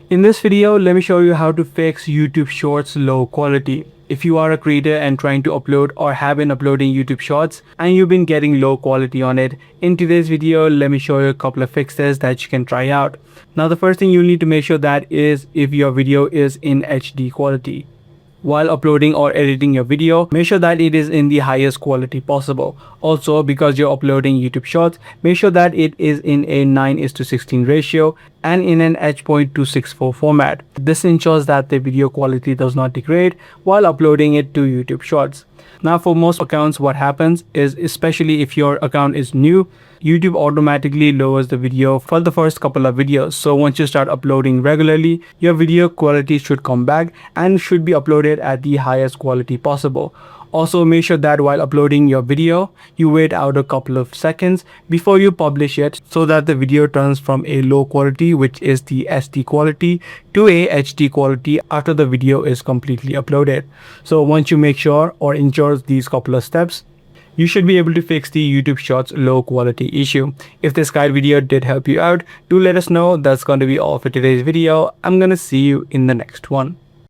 In this video, let me show you how to fix YouTube Shorts low quality. If you are a creator and trying to upload or have been uploading YouTube Shorts and you've been getting low quality on it, in today's video, let me show you a couple of fixes that you can try out. Now, the first thing you need to make sure that is if your video is in HD quality. While uploading or editing your video, make sure that it is in the highest quality possible. Also, because you're uploading YouTube Shorts, make sure that it is in a 9:16 ratio and in an H.264 format. This ensures that the video quality does not degrade while uploading it to YouTube Shorts. Now, for most accounts, what happens is, especially if your account is new, YouTube automatically lowers the video for the first couple of videos. So once you start uploading regularly, your video quality should come back and should be uploaded at the highest quality possible. Also, make sure that while uploading your video, you wait out a couple of seconds before you publish it so that the video turns from a low quality, which is the SD quality, to a HD quality after the video is completely uploaded. So once you make sure or ensure these couple of steps, you should be able to fix the YouTube Shorts low quality issue. If this guide video did help you out, do let us know. That's going to be all for today's video. I'm going to see you in the next one.